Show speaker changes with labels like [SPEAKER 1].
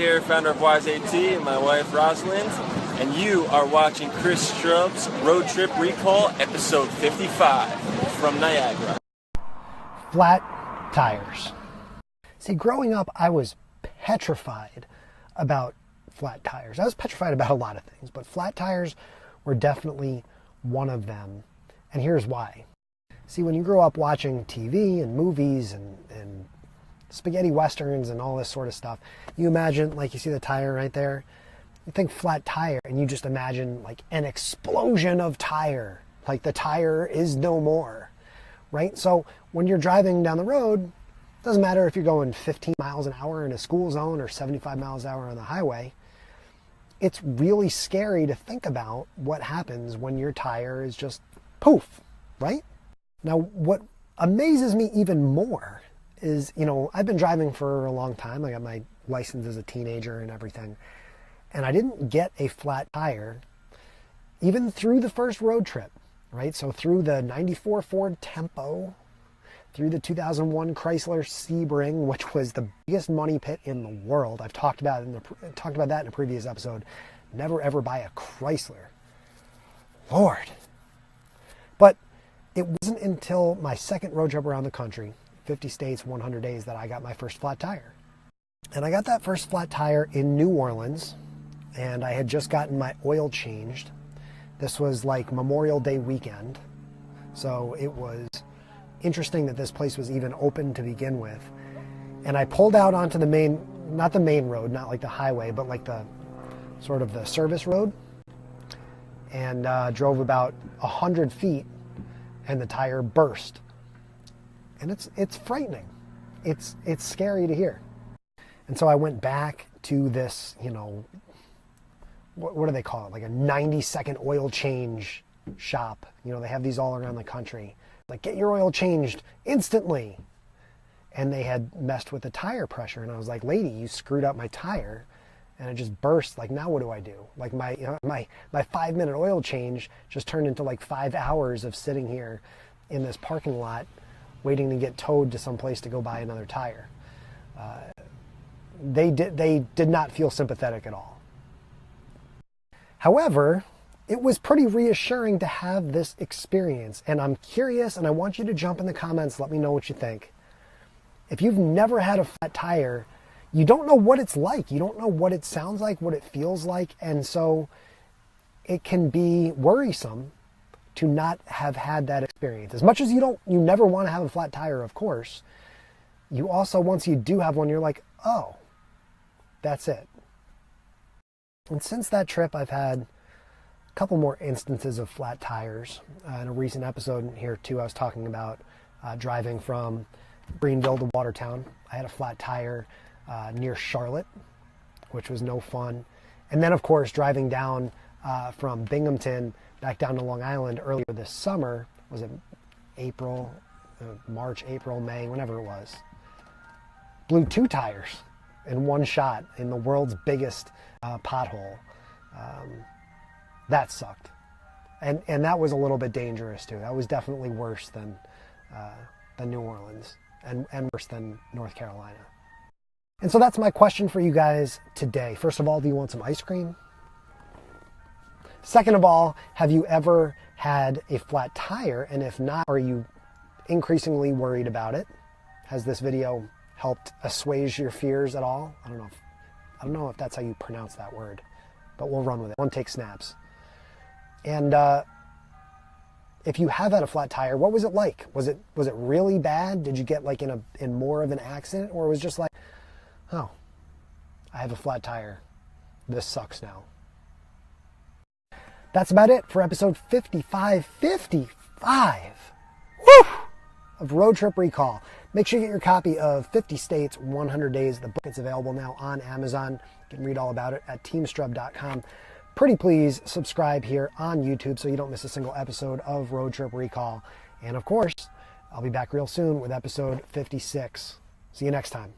[SPEAKER 1] here, founder of Wise AT, and my wife Rosalind, and you are watching Chris Strub's Road Trip Recall, episode 55 from Niagara.
[SPEAKER 2] Flat tires. See, growing up, I was petrified about flat tires. I was petrified about a lot of things, but flat tires were definitely one of them. And here's why. See, when you grow up watching TV and movies and spaghetti westerns and all this sort of stuff, you imagine, like, you see the tire right there, you think flat tire and you just imagine like an explosion of tire, like the tire is no more, right? So when you're driving down the road, it doesn't matter if you're going 15 miles an hour in a school zone or 75 miles an hour on the highway, it's really scary to think about what happens when your tire is just poof, right? Now, what amazes me even more is, I've been driving for a long time. I got my license as a teenager and everything. And I didn't get a flat tire even through the first road trip, right? So through the 94 Ford Tempo, through the 2001 Chrysler Sebring, which was the biggest money pit in the world. I've talked about that in a previous episode. Never ever buy a Chrysler. Lord. But it wasn't until my second road trip around the country, 50 states, 100 days, that I got my first flat tire. And I got that first flat tire in New Orleans, and I had just gotten my oil changed. This was like Memorial Day weekend, so it was interesting that this place was even open to begin with. And I pulled out onto the main, not the main road, not like the highway, but like the sort of the service road, and drove about 100 feet, and the tire burst. And it's frightening. It's scary to hear. And so I went back to this, what do they call it? Like a 90-second oil change shop. They have these all around the country. Like, get your oil changed instantly. And they had messed with the tire pressure. And I was like, lady, you screwed up my tire. And it just burst. Like, now what do I do? Like, my 5-minute oil change just turned into like 5 hours of sitting here in this parking lot waiting to get towed to some place to go buy another tire. They did not feel sympathetic at all. However, it was pretty reassuring to have this experience, and I'm curious, and I want you to jump in the comments, let me know what you think. If you've never had a flat tire, you don't know what it's like. You don't know what it sounds like, what it feels like, and so it can be worrisome to not have had that experience. As much as you never want to have a flat tire, of course, you also, once you do have one, you're like, oh, that's it. And since that trip, I've had a couple more instances of flat tires. In a recent episode here too, I was talking about driving from Greenville to Watertown. I had a flat tire near Charlotte, which was no fun. And then, of course, driving down from Binghamton back down to Long Island earlier this summer, was it March, April, May, whenever it was, blew 2 tires in one shot in the world's biggest pothole. That sucked. And that was a little bit dangerous too. That was definitely worse than New Orleans and worse than North Carolina. And so that's my question for you guys today. First of all, do you want some ice cream? Second of all, have you ever had a flat tire? And if not, are you increasingly worried about it? Has this video helped assuage your fears at all? I don't know if that's how you pronounce that word, but we'll run with it. One take snaps. And if you have had a flat tire, what was it like? Was it really bad? Did you get like in more of an accident, or it was just like, oh, I have a flat tire. This sucks now. That's about it for episode 55 woo, of Road Trip Recall. Make sure you get your copy of 50 States, 100 Days. The book is available now on Amazon. You can read all about it at teamstrub.com. Pretty please subscribe here on YouTube so you don't miss a single episode of Road Trip Recall. And of course, I'll be back real soon with episode 56. See you next time.